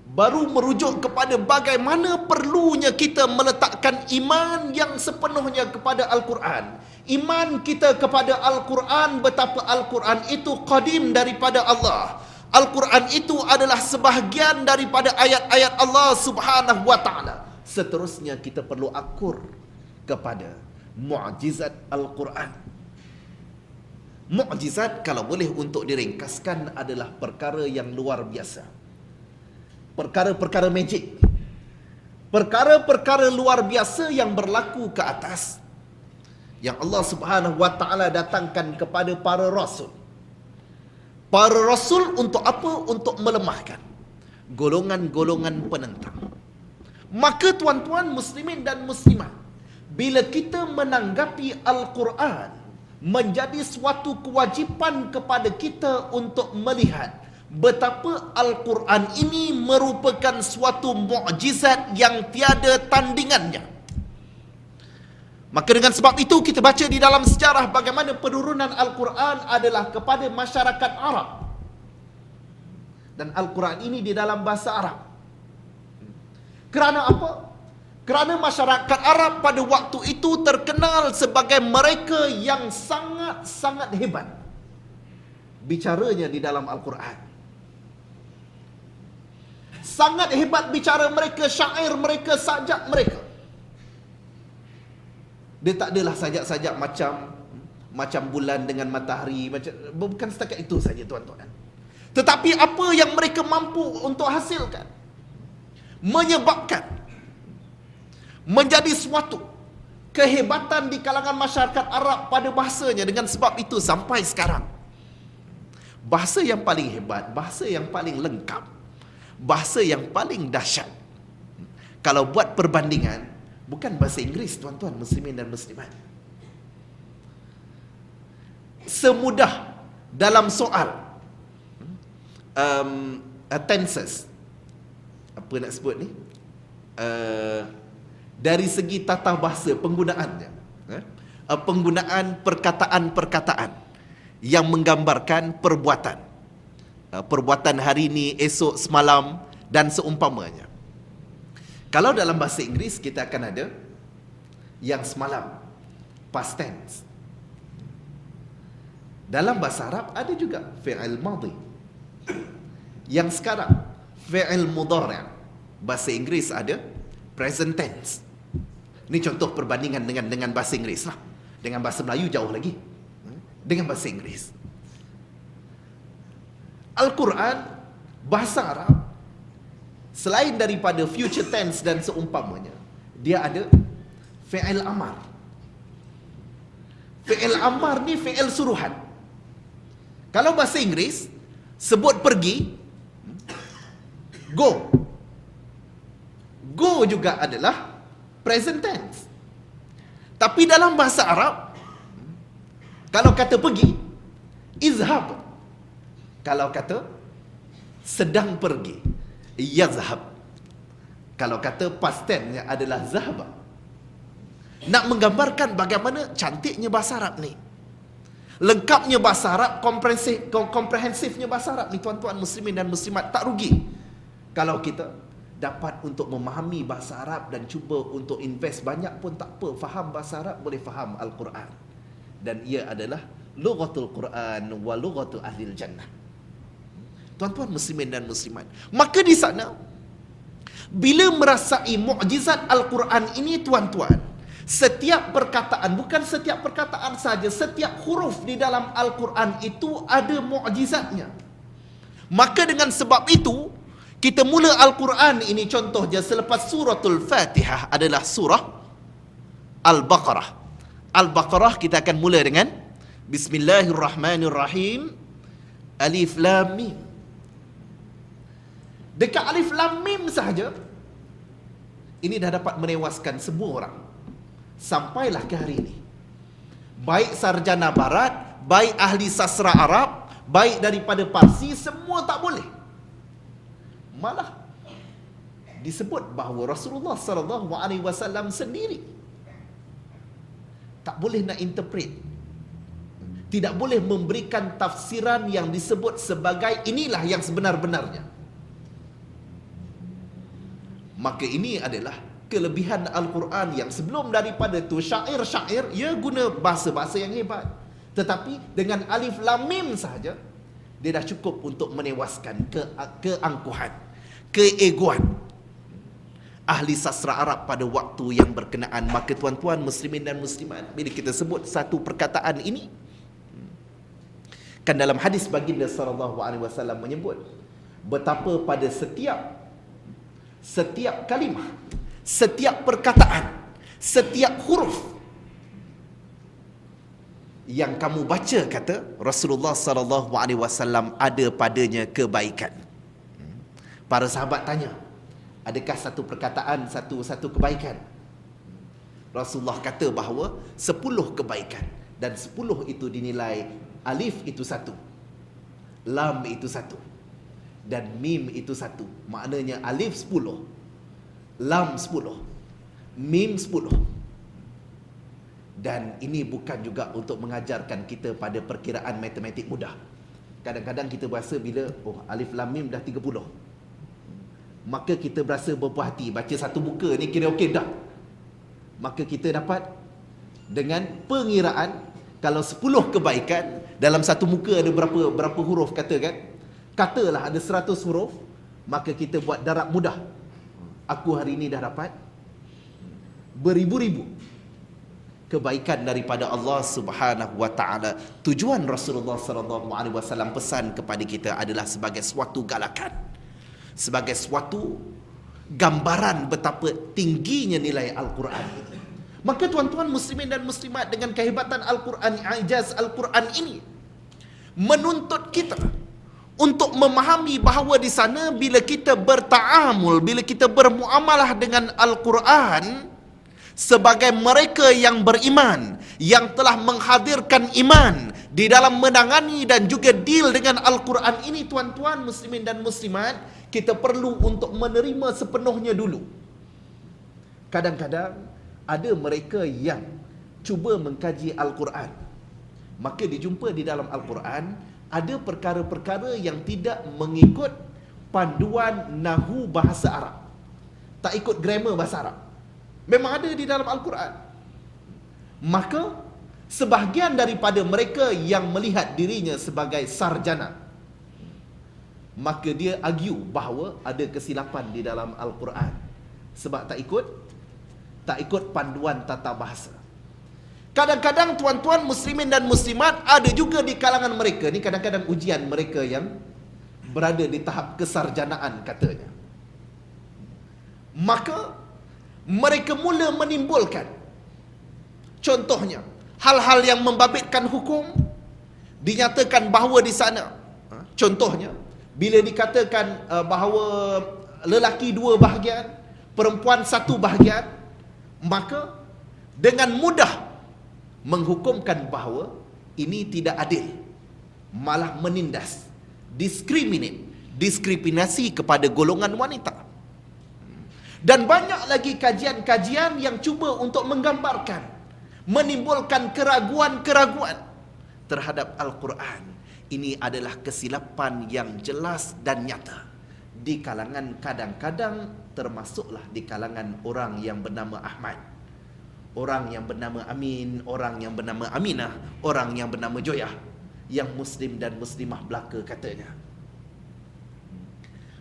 baru merujuk kepada bagaimana perlunya kita meletakkan iman yang sepenuhnya kepada Al-Quran. Iman kita kepada Al-Quran, betapa Al-Quran itu qadim daripada Allah. Al-Quran itu adalah sebahagian daripada ayat-ayat Allah Subhanahu wa taala. Seterusnya kita perlu akur kepada mukjizat Al-Quran. Mukjizat kalau boleh untuk diringkaskan adalah perkara yang luar biasa. Perkara-perkara magic, perkara-perkara luar biasa yang berlaku ke atas, yang Allah Subhanahu wa taala datangkan kepada para rasul, Para rasul untuk apa? Untuk melemahkan golongan-golongan penentang. Maka tuan-tuan muslimin dan muslimat, bila kita menanggapi Al-Quran, menjadi suatu kewajipan kepada kita untuk melihat betapa Al-Quran ini merupakan suatu mukjizat yang tiada tandingannya. Maka dengan sebab itu kita baca di dalam sejarah bagaimana penurunan Al-Quran adalah kepada masyarakat Arab. Dan Al-Quran ini di dalam bahasa Arab. Kerana apa? Kerana masyarakat Arab pada waktu itu terkenal sebagai mereka yang sangat-sangat hebat bicaranya di dalam Al-Quran. Sangat hebat bicara mereka, syair mereka, sajak mereka. Dia tak adalah sajak-sajak macam bulan dengan matahari, bukan setakat itu saja tuan-tuan. Tetapi apa yang mereka mampu untuk hasilkan menyebabkan menjadi suatu kehebatan di kalangan masyarakat Arab pada bahasanya. Dengan sebab itu sampai sekarang, bahasa yang paling hebat, bahasa yang paling lengkap, bahasa yang paling dahsyat, kalau buat perbandingan, bukan bahasa Inggeris tuan-tuan muslimin dan muslimat. Semudah dalam soal tenses, apa nak sebut ni, dari segi tata bahasa penggunaannya, penggunaan perkataan-perkataan yang menggambarkan perbuatan, perbuatan hari ini, esok, semalam dan seumpamanya. Kalau dalam bahasa Inggeris kita akan ada yang semalam, past tense. Dalam bahasa Arab ada juga fi'il madhi. Yang sekarang fi'il mudhari'. Bahasa Inggeris ada present tense. Ini contoh perbandingan dengan bahasa Inggeris lah. Dengan bahasa Melayu jauh lagi. Dengan bahasa Inggeris. Al-Quran bahasa Arab, selain daripada future tense dan seumpamanya, dia ada fi'il amar. Fi'il amar ni fi'il suruhan. Kalau bahasa Inggeris sebut pergi, go. Go juga adalah present tense. Tapi dalam bahasa Arab, kalau kata pergi, izhab. Kalau kata sedang pergi, yazhab. Kalau kata past tense-nya adalah zahaba. Nak menggambarkan bagaimana cantiknya bahasa Arab ni, lengkapnya bahasa Arab, komprehensifnya bahasa Arab ni tuan-tuan muslimin dan muslimat. Tak rugi kalau kita dapat untuk memahami bahasa Arab dan cuba untuk invest banyak pun tak apa. Faham bahasa Arab, boleh faham Al-Quran. Dan ia adalah lughatul Quran wa lughatul ahlil jannah. Tuan-tuan muslimin dan muslimat, maka di sana bila merasai mukjizat Al-Quran ini tuan-tuan, setiap perkataan, bukan setiap perkataan saja, setiap huruf di dalam Al-Quran itu ada mukjizatnya. Maka dengan sebab itu kita mula Al-Quran ini, contohnya selepas suratul Fatihah adalah surah Al-Baqarah. Al-Baqarah kita akan mula dengan Bismillahirrahmanirrahim, Alif Lam Mim. Dekat Alif Lam Mim sahaja ini dah dapat menewaskan semua orang. Sampailah ke hari ini, baik sarjana barat, baik ahli sastra Arab, baik daripada Parsi, semua tak boleh. Malah disebut bahawa Rasulullah SAW sendiri tak boleh nak interpret, tidak boleh memberikan tafsiran yang disebut sebagai inilah yang sebenar-benarnya. Maka ini adalah kelebihan Al-Quran yang sebelum daripada tu syair-syair, ia guna bahasa-bahasa yang hebat. Tetapi dengan Alif Lam Mim sahaja, dia dah cukup untuk menewaskan keangkuhan, keegoan ahli sastra Arab pada waktu yang berkenaan. Maka tuan-tuan muslimin dan muslimat, bila kita sebut satu perkataan ini, kan dalam hadis baginda SAW menyebut betapa pada setiap kalimah, setiap perkataan, setiap huruf yang kamu baca, kata Rasulullah sallallahu alaihi wasallam, ada padanya kebaikan. Para sahabat tanya, adakah satu perkataan, satu kebaikan? Rasulullah kata bahawa 10 kebaikan, dan 10 itu dinilai alif itu 1, lam itu 1, dan mim itu 1. Maknanya alif 10, lam 10, mim 10. Dan ini bukan juga untuk mengajarkan kita pada perkiraan matematik mudah. Kadang-kadang kita berasa bila alif lam mim dah 30, maka kita berasa berpuas hati, baca satu buku ni kira okey dah. Maka kita dapat dengan pengiraan, kalau 10 kebaikan dalam satu muka ada berapa huruf, katalah ada 100 huruf, maka kita buat darab mudah. Aku hari ini dah dapat beribu-ribu kebaikan daripada Allah Subhanahu wa taala. Tujuan Rasulullah sallallahu alaihi wasallam pesan kepada kita adalah sebagai suatu galakan, sebagai suatu gambaran betapa tingginya nilai Al-Quran. Maka tuan-tuan muslimin dan muslimat, dengan kehebatan Al-Quran, ijaz Al-Quran ini menuntut kita untuk memahami bahawa di sana bila kita bertaamul, bila kita bermuamalah dengan Al-Quran sebagai mereka yang beriman, yang telah menghadirkan iman di dalam menangani dan juga deal dengan Al-Quran ini, tuan-tuan muslimin dan muslimat, kita perlu untuk menerima sepenuhnya dulu. Kadang-kadang ada mereka yang cuba mengkaji Al-Quran, maka dijumpa di dalam Al-Quran ada perkara-perkara yang tidak mengikut panduan nahu bahasa Arab, tak ikut grammar bahasa Arab. Memang ada di dalam Al-Quran. Maka sebahagian daripada mereka yang melihat dirinya sebagai sarjana, maka dia argue bahawa ada kesilapan di dalam Al-Quran sebab tak ikut panduan tata bahasa. Kadang-kadang tuan-tuan muslimin dan muslimat, ada juga di kalangan mereka ni, kadang-kadang ujian mereka yang berada di tahap kesarjanaan katanya, maka mereka mula menimbulkan, contohnya hal-hal yang membabitkan hukum, dinyatakan bahawa di sana, contohnya bila dikatakan bahawa lelaki 2 bahagian, perempuan 1 bahagian, maka dengan mudah menghukumkan bahawa ini tidak adil, malah menindas, diskriminasi kepada golongan wanita. Dan banyak lagi kajian-kajian yang cuba untuk menggambarkan, menimbulkan keraguan-keraguan terhadap Al-Quran. Ini adalah kesilapan yang jelas dan nyata di kalangan, kadang-kadang termasuklah di kalangan orang yang bernama Ahmad, orang yang bernama Amin, orang yang bernama Aminah, orang yang bernama Joyah, yang muslim dan muslimah belaka katanya.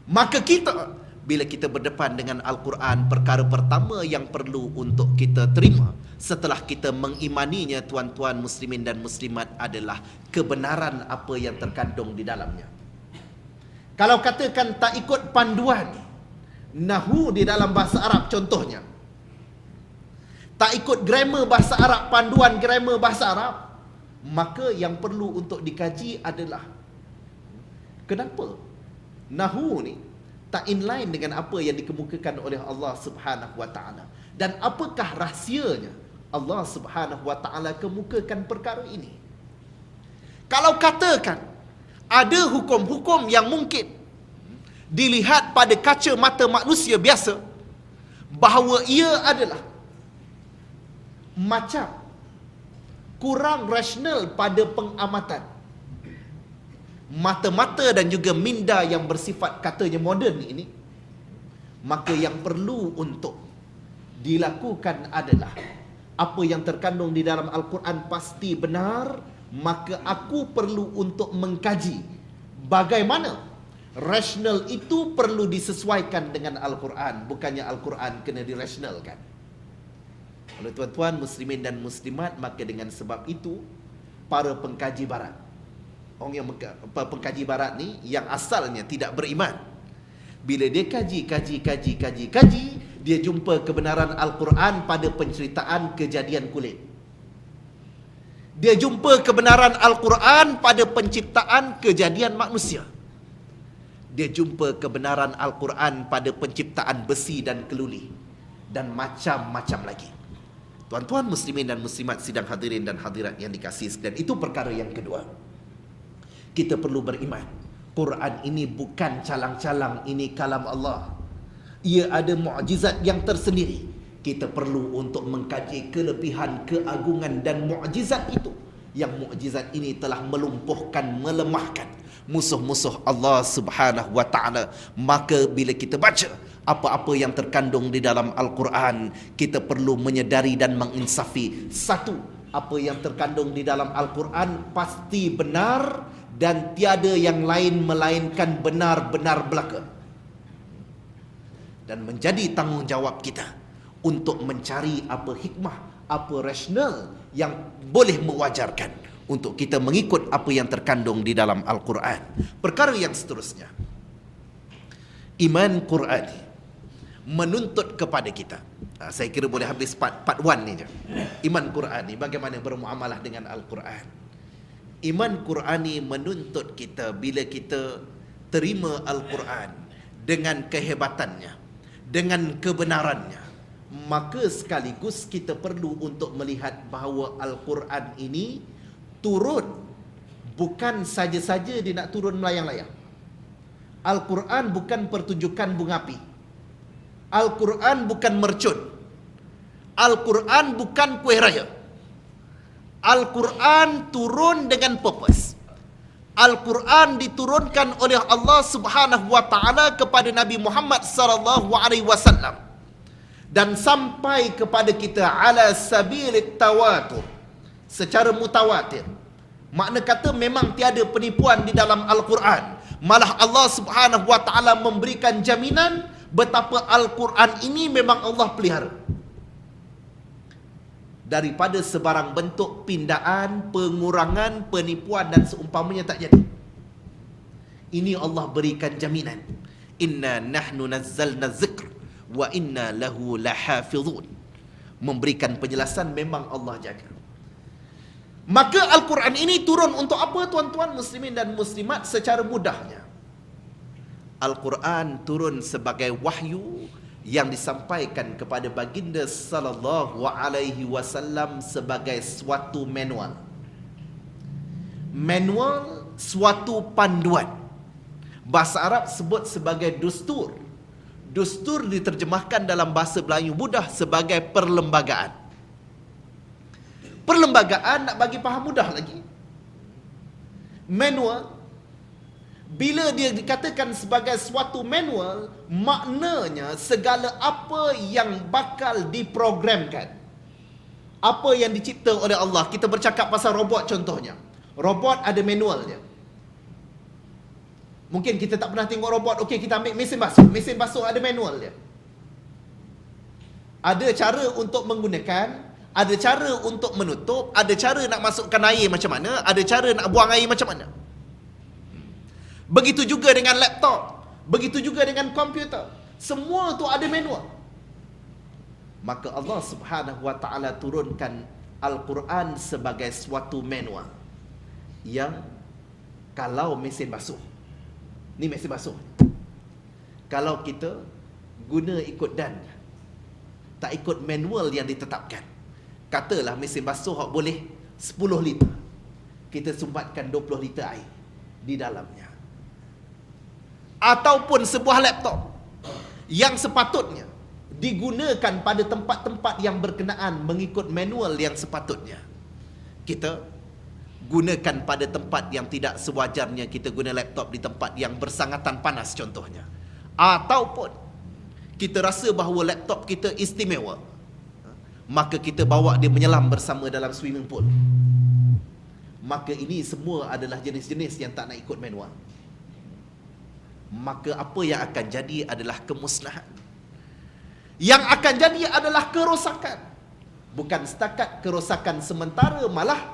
Maka kita, bila kita berdepan dengan Al-Quran, perkara pertama yang perlu untuk kita terima setelah kita mengimaninya, tuan-tuan muslimin dan muslimat, adalah kebenaran apa yang terkandung di dalamnya. Kalau katakan tak ikut panduan nahu di dalam bahasa Arab, contohnya tak ikut grammar bahasa Arab, panduan grammar bahasa Arab, maka yang perlu untuk dikaji adalah kenapa nahu ni tak inline dengan apa yang dikemukakan oleh Allah Subhanahu wa taala, dan apakah rahsianya Allah Subhanahu wa taala kemukakan perkara ini. Kalau katakan ada hukum-hukum yang mungkin dilihat pada kaca mata manusia biasa bahawa ia adalah macam kurang rasional pada pengamatan mata-mata dan juga minda yang bersifat katanya moden ini, maka yang perlu untuk dilakukan adalah apa yang terkandung di dalam Al-Quran pasti benar, maka aku perlu untuk mengkaji bagaimana rasional itu perlu disesuaikan dengan Al-Quran, bukannya Al-Quran kena dirasionalkan oleh tuan-tuan muslimin dan muslimat. Maka dengan sebab itu, para pengkaji barat, orang yang pengkaji barat ni yang asalnya tidak beriman, bila dia kaji, dia jumpa kebenaran Al-Quran pada penceritaan kejadian kulit. Dia jumpa kebenaran Al-Quran pada penciptaan kejadian manusia. Dia jumpa kebenaran Al-Quran pada penciptaan besi dan keluli. Dan macam-macam lagi. Tuan-tuan muslimin dan muslimat sidang hadirin dan hadirat yang dikasihi, dan itu perkara yang kedua. Kita perlu beriman. Quran ini bukan calang-calang, ini kalam Allah. Ia ada mukjizat yang tersendiri. Kita perlu untuk mengkaji kelebihan, keagungan dan mukjizat itu. Yang mukjizat ini telah melumpuhkan, melemahkan musuh-musuh Allah Subhanahu wa taala. Maka bila kita baca apa-apa yang terkandung di dalam Al-Quran, kita perlu menyedari dan menginsafi. Satu, apa yang terkandung di dalam Al-Quran pasti benar dan tiada yang lain melainkan benar-benar belaka. Dan menjadi tanggungjawab kita untuk mencari apa hikmah, apa rasional yang boleh mewajarkan untuk kita mengikut apa yang terkandung di dalam Al-Quran. Perkara yang seterusnya, iman Qurani menuntut kepada kita. Saya kira boleh habis part 1 ni je. Iman Qurani, bagaimana bermuamalah dengan Al-Quran. Iman Qurani menuntut kita bila kita terima Al-Quran dengan kehebatannya, dengan kebenarannya, maka sekaligus kita perlu untuk melihat bahawa Al-Quran ini turun bukan saja-saja dia nak turun melayang-layang. Al-Quran bukan pertunjukan bunga api. Al-Quran bukan mercun. Al-Quran bukan kuih raya. Al-Quran turun dengan purpose. Al-Quran diturunkan oleh Allah Subhanahu wa taala kepada Nabi Muhammad sallallahu alaihi wasallam dan sampai kepada kita ala sabilit tawatur, secara mutawatir. Makna kata memang tiada penipuan di dalam Al-Quran. Malah Allah Subhanahu wa taala memberikan jaminan betapa Al-Quran ini memang Allah pelihara daripada sebarang bentuk pindaan, pengurangan, penipuan dan seumpamanya tak jadi. Ini Allah berikan jaminan. Inna nahnu nazzalna dzikr wa inna lahu lahafizun. Memberikan penjelasan memang Allah jaga. Maka Al-Quran ini turun untuk apa, tuan-tuan muslimin dan muslimat? Secara mudahnya, Al-Quran turun sebagai wahyu yang disampaikan kepada baginda sallallahu alaihi wasallam sebagai suatu manual. Manual, suatu panduan. Bahasa Arab sebut sebagai dustur. Dustur diterjemahkan dalam bahasa Melayu mudah sebagai perlembagaan. Perlembagaan nak bagi faham mudah lagi. Manual, bila dia dikatakan sebagai suatu manual, maknanya segala apa yang bakal diprogramkan, apa yang dicipta oleh Allah. Kita bercakap pasal robot contohnya. Robot ada manual dia. Mungkin kita tak pernah tengok robot. Okey, kita ambil mesin basuh. Mesin basuh ada manual dia. Ada cara untuk menggunakan, ada cara untuk menutup, ada cara nak masukkan air macam mana, ada cara nak buang air macam mana. Begitu juga dengan laptop, begitu juga dengan komputer. Semua tu ada manual. Maka Allah Subhanahu wa taala turunkan Al-Quran sebagai suatu manual yang kalau mesin basuh, ni mesin basuh, kalau kita guna ikut dan tak ikut manual yang ditetapkan, katalah mesin basuh boleh 10 liter, kita sumbatkan 20 liter air di dalamnya. Ataupun sebuah laptop yang sepatutnya digunakan pada tempat-tempat yang berkenaan mengikut manual yang sepatutnya, kita gunakan pada tempat yang tidak sewajarnya. Kita guna laptop di tempat yang bersangatan panas contohnya. Ataupun kita rasa bahawa laptop kita istimewa, maka kita bawa dia menyelam bersama dalam swimming pool. Maka ini semua adalah jenis-jenis yang tak nak ikut manual. Maka apa yang akan jadi adalah kemusnahan. Yang akan jadi adalah kerosakan. Bukan setakat kerosakan sementara, malah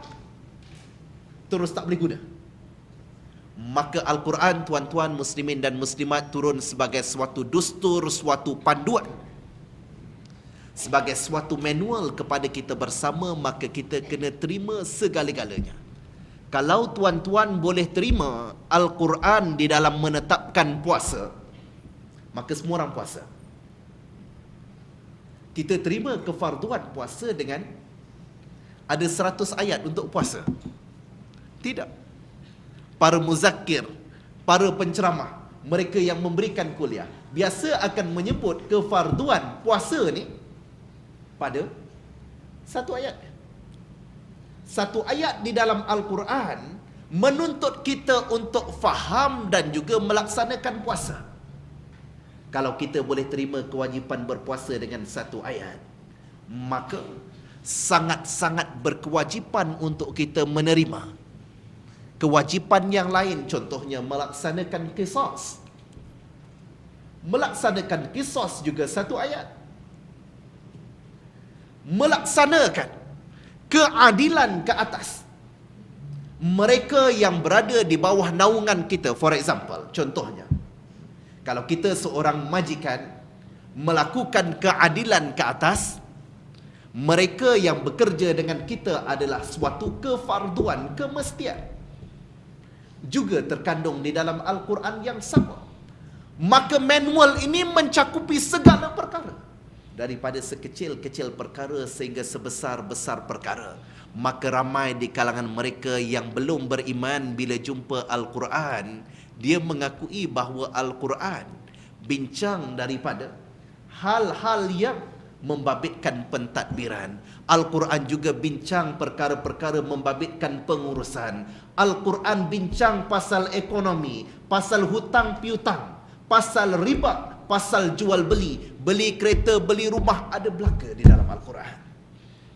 terus tak boleh guna. Maka Al-Quran, tuan-tuan muslimin dan muslimat, turun sebagai suatu dustur, suatu panduan, sebagai suatu manual kepada kita bersama, maka kita kena terima segala-galanya. Kalau tuan-tuan boleh terima Al-Quran di dalam menetapkan puasa, maka semua orang puasa. Kita terima kefarduan puasa dengan ada 100 ayat untuk puasa? Tidak. Para muzakir, para penceramah, mereka yang memberikan kuliah, biasa akan menyebut kefarduan puasa ni pada satu ayat. Satu ayat di dalam Al-Quran menuntut kita untuk faham dan juga melaksanakan puasa. Kalau kita boleh terima kewajipan berpuasa dengan satu ayat, maka sangat-sangat berkewajipan untuk kita menerima kewajipan yang lain, contohnya melaksanakan qisas. Melaksanakan qisas juga satu ayat. Melaksanakan keadilan ke atas mereka yang berada di bawah naungan kita. For example, contohnya, kalau kita seorang majikan melakukan keadilan ke atas mereka yang bekerja dengan kita adalah suatu kefarduan, kemestian. Juga terkandung di dalam Al-Quran yang sama. Maka manual ini mencakupi segala perkara, daripada sekecil-kecil perkara sehingga sebesar-besar perkara. Maka ramai di kalangan mereka yang belum beriman, bila jumpa Al-Quran, dia mengakui bahawa Al-Quran bincang daripada hal-hal yang membabitkan pentadbiran. Al-Quran juga bincang perkara-perkara membabitkan pengurusan. Al-Quran bincang pasal ekonomi, pasal hutang piutang, pasal riba, pasal jual beli, beli kereta, beli rumah, ada belaka di dalam Al-Quran.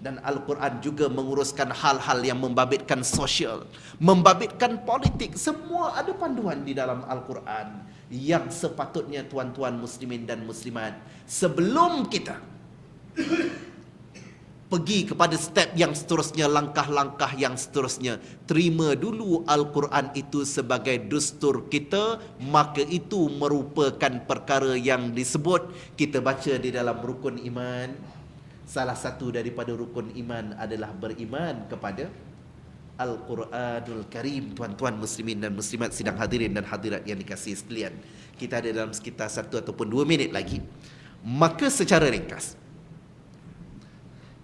Dan Al-Quran juga menguruskan hal-hal yang membabitkan sosial, membabitkan politik. Semua ada panduan di dalam Al-Quran yang sepatutnya tuan-tuan muslimin dan muslimat, sebelum kita pergi kepada step yang seterusnya, langkah-langkah yang seterusnya, terima dulu Al-Quran itu sebagai dustur kita. Maka itu merupakan perkara yang disebut, kita baca di dalam rukun iman. Salah satu daripada rukun iman adalah beriman kepada Al-Quranul Karim. Tuan-tuan muslimin dan muslimat, sidang hadirin dan hadirat yang dikasihi sekalian, kita ada dalam sekitar 1 ataupun 2 minit lagi. Maka secara ringkas,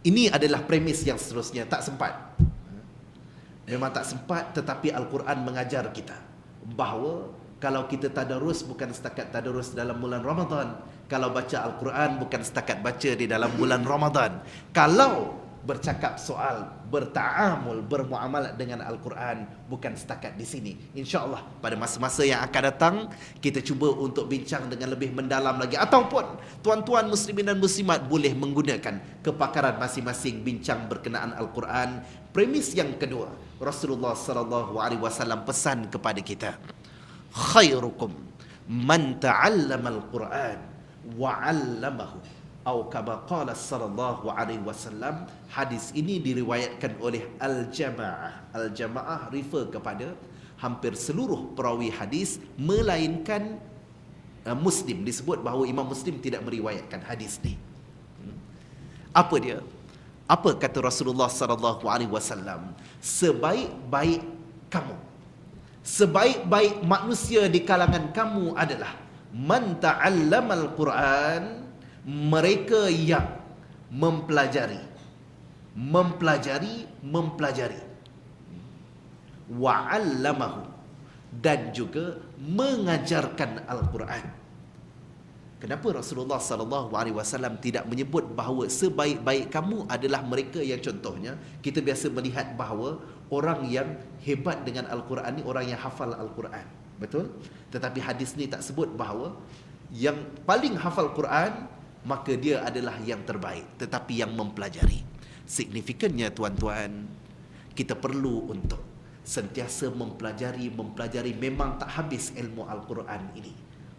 ini adalah premis yang seterusnya. Tak sempat, memang tak sempat, tetapi Al-Quran mengajar kita bahawa kalau kita tadarus, bukan setakat tadarus dalam bulan Ramadan. Kalau baca Al-Quran, bukan setakat baca di dalam bulan Ramadan. Kalau bercakap soal berta'amul, bermuamalat dengan Al-Quran, bukan setakat di sini. InsyaAllah pada masa-masa yang akan datang, kita cuba untuk bincang dengan lebih mendalam lagi. Ataupun tuan-tuan muslimin dan muslimat boleh menggunakan kepakaran masing-masing bincang berkenaan Al-Quran. Premis yang kedua, Rasulullah SAW pesan kepada kita, khairukum man ta'allama al-Quran wa 'allamahu, atau kama qala sallallahu alaihi wasallam. Hadis ini diriwayatkan oleh Al-Jamaah. Al-Jamaah refer kepada hampir seluruh perawi hadis, melainkan Muslim. Disebut bahawa Imam Muslim tidak meriwayatkan hadis ni. Apa dia? Apa kata Rasulullah sallallahu alaihi wasallam? Sebaik-baik kamu, sebaik-baik manusia di kalangan kamu adalah man ta'allamal Quran, mereka yang mempelajari wa'allamahu, dan juga mengajarkan Al-Quran. Kenapa Rasulullah SAW tidak menyebut bahawa sebaik-baik kamu adalah mereka yang, contohnya, kita biasa melihat bahawa orang yang hebat dengan Al-Quran ni orang yang hafal Al-Quran, betul? Tetapi hadis ni tak sebut bahawa yang paling hafal Quran maka dia adalah yang terbaik, tetapi yang mempelajari. Signifikannya tuan-tuan, kita perlu untuk sentiasa mempelajari. Memang tak habis ilmu Al-Quran ini.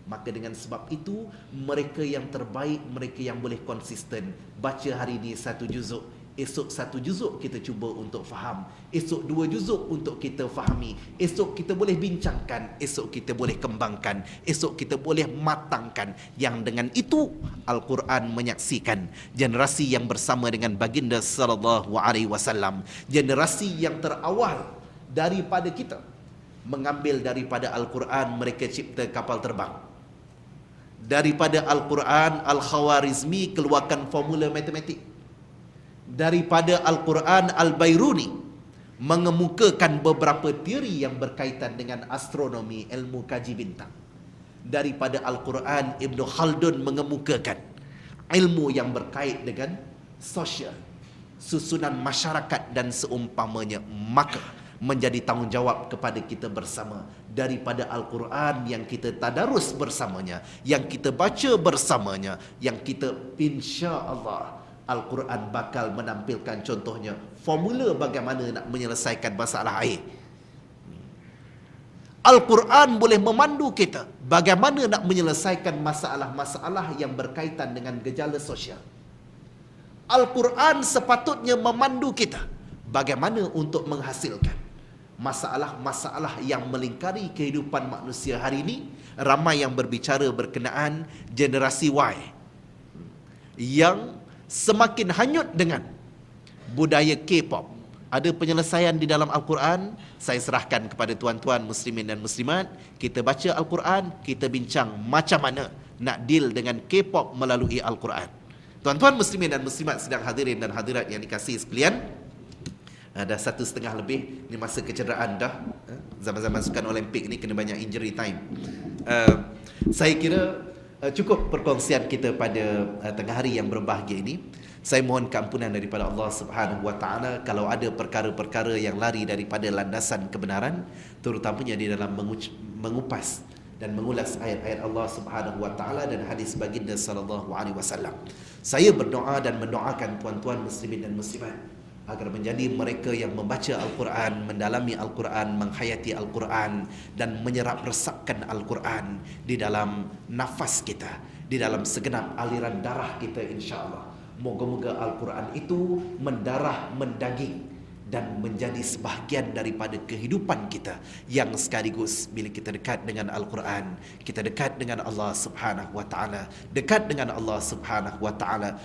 Maka dengan sebab itu, mereka yang terbaik, mereka yang boleh konsisten baca hari ini 1 juzuk, Esok 1 juzuk kita cuba untuk faham, esok 2 juzuk untuk kita fahami, esok kita boleh bincangkan, esok kita boleh kembangkan, esok kita boleh matangkan. Yang dengan itu Al-Quran menyaksikan generasi yang bersama dengan baginda sallallahu alaihi wasallam, generasi yang terawal daripada kita mengambil daripada Al-Quran, mereka cipta kapal terbang. Daripada Al-Quran, Al-Khawarizmi keluarkan formula matematik. Daripada Al-Quran, Al-Bairuni mengemukakan beberapa teori yang berkaitan dengan astronomi, ilmu kaji bintang. Daripada Al-Quran, Ibn Khaldun mengemukakan ilmu yang berkait dengan sosial, susunan masyarakat dan seumpamanya. Maka menjadi tanggungjawab kepada kita bersama, daripada Al-Quran yang kita tadarus bersamanya, yang kita baca bersamanya, yang kita insya-Allah Al-Quran bakal menampilkan contohnya formula bagaimana nak menyelesaikan masalah air. Al-Quran boleh memandu kita bagaimana nak menyelesaikan masalah-masalah yang berkaitan dengan gejala sosial. Al-Quran sepatutnya memandu kita bagaimana untuk menghasilkan masalah-masalah yang melingkari kehidupan manusia hari ini. Ramai yang berbicara berkenaan generasi Y yang semakin hanyut dengan budaya K-pop. Ada penyelesaian di dalam Al-Quran. Saya serahkan kepada tuan-tuan muslimin dan muslimat. Kita baca Al-Quran, kita bincang macam mana nak deal dengan K-pop melalui Al-Quran. Tuan-tuan muslimin dan muslimat sedang hadirin dan hadirat yang dikasihi sekalian, dah 1.5 lebih ni masa kecederaan dah. Zaman-zaman sukan Olimpik ni kena banyak injury time. Saya kira cukup perkongsian kita pada tengah hari yang berbahagia ini. Saya mohon keampunan daripada Allah Subhanahu wa taala kalau ada perkara-perkara yang lari daripada landasan kebenaran, terutamanya di dalam mengupas dan mengulas ayat-ayat Allah Subhanahu wa taala dan hadis baginda sallallahu alaihi wasallam. Saya berdoa dan mendoakan tuan-tuan muslimin dan muslimat agar menjadi mereka yang membaca Al-Quran, mendalami Al-Quran, menghayati Al-Quran dan menyerap resapkan Al-Quran di dalam nafas kita, di dalam segenap aliran darah kita insya-Allah. Moga-moga Al-Quran itu mendarah, mendaging dan menjadi sebahagian daripada kehidupan kita, yang sekaligus bila kita dekat dengan Al-Quran, kita dekat dengan Allah Subhanahu wa taala, dekat dengan Allah Subhanahu wa taala,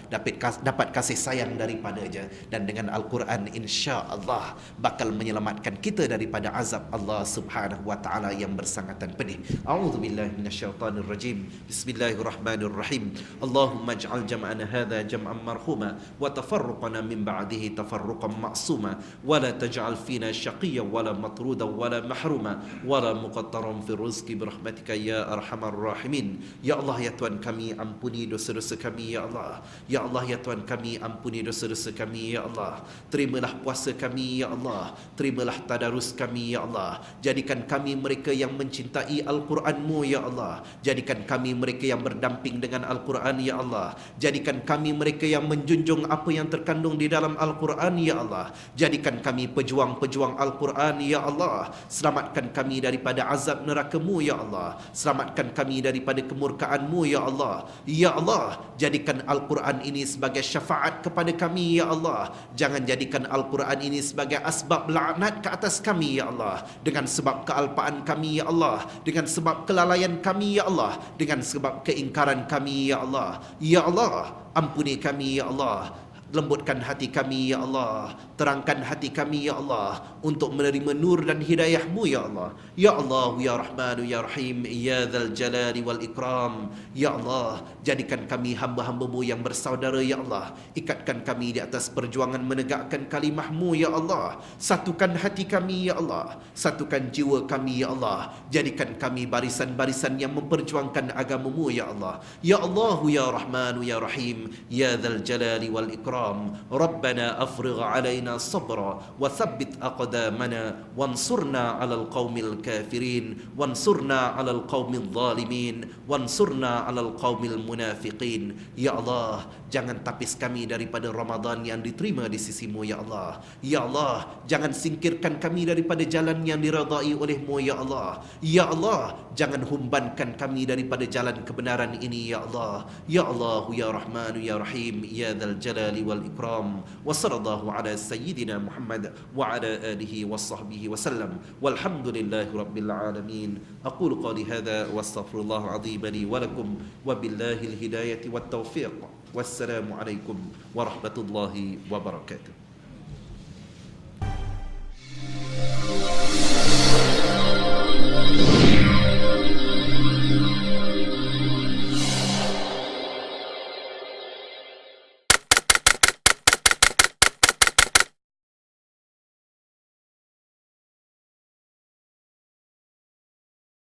dapat kasih sayang daripadanya, dan dengan Al-Quran insya-Allah bakal menyelamatkan kita daripada azab Allah Subhanahu wa taala yang bersangatan pedih. A'udzubillahi minasyaitonir rajim. Bismillahirrahmanirrahim. Allahumma ij'al jam'ana hadza jam'an marhuma wa tafarruqana min ba'dihi tafarruqan ma'suma ولا تجعل فينا شقيا ولا مطرودا ولا محروما ولا مقطرا في الرزق برحمتك يا أرحم الراحمين. Ya Allah, ya Tuhan kami, ampuni dosa-dosa kami ya Allah. Ya Allah, ya Tuhan kami, ampuni dosa-dosa kami ya Allah. Terimalah puasa kami ya Allah, terimalah tadarus kami ya Allah. Jadikan kami mereka yang mencintai Al-Quran-Mu ya Allah. Jadikan kami mereka yang berdamping dengan Al-Quran ya Allah. Jadikan kami mereka yang menjunjung apa yang terkandung di dalam Al-Quran ya Allah. Jadikan kami pejuang-pejuang Al-Quran ya Allah. Selamatkan kami daripada azab neraka-Mu ya Allah. Selamatkan kami daripada kemurkaan-Mu ya Allah. Ya Allah, jadikan Al-Quran ini sebagai syafaat kepada kami ya Allah. Jangan jadikan Al-Quran ini sebagai asbab laknat ke atas kami ya Allah. Dengan sebab kealpaan kami ya Allah, dengan sebab kelalaian kami ya Allah, dengan sebab keingkaran kami ya Allah. Ya Allah, ampuni kami ya Allah. Lembutkan hati kami ya Allah, terangkan hati kami ya Allah untuk menerima nur dan hidayah-Mu ya Allah. Ya Allah, ya Rahman, ya Rahim, ya Dzal Jalali wal Ikram. Ya Allah, jadikan kami hamba-hamba-Mu yang bersaudara ya Allah. Ikatkan kami di atas perjuangan menegakkan kalimah-Mu ya Allah. Satukan hati kami ya Allah, satukan jiwa kami ya Allah. Jadikan kami barisan-barisan yang memperjuangkan agama-Mu ya Allah. Ya Allah, ya Rahman, ya Rahim, ya Dzal Jalali wal Ikram. ربنا أفرغ علينا صبرا وثبت أقدامنا وانصرنا على القوم الكافرين وانصرنا على القوم الظالمين وانصرنا على القوم المنافقين. Ya Allah, jangan tapis kami daripada Ramadan yang diterima di sisi-Mu ya Allah. Ya Allah, jangan singkirkan kami daripada jalan yang diridai oleh-Mu ya Allah. Ya Allah, jangan humbankan kami daripada jalan kebenaran ini ya Allah. Ya Allah, ya Rahman, ya Rahim, ya Dzal Jalali wal ikram. Wa sallallahu ala sayyidina Muhammad wa ala alihi wa sahbihi wa sallam. Walhamdulillahi rabbil alamin. Aqulu qali hadha wa astaghfirullah azim li wa lakum wa billahi al hidayati wat taufiq. Wassalamu alaikum warahmatullahi wabarakatuh.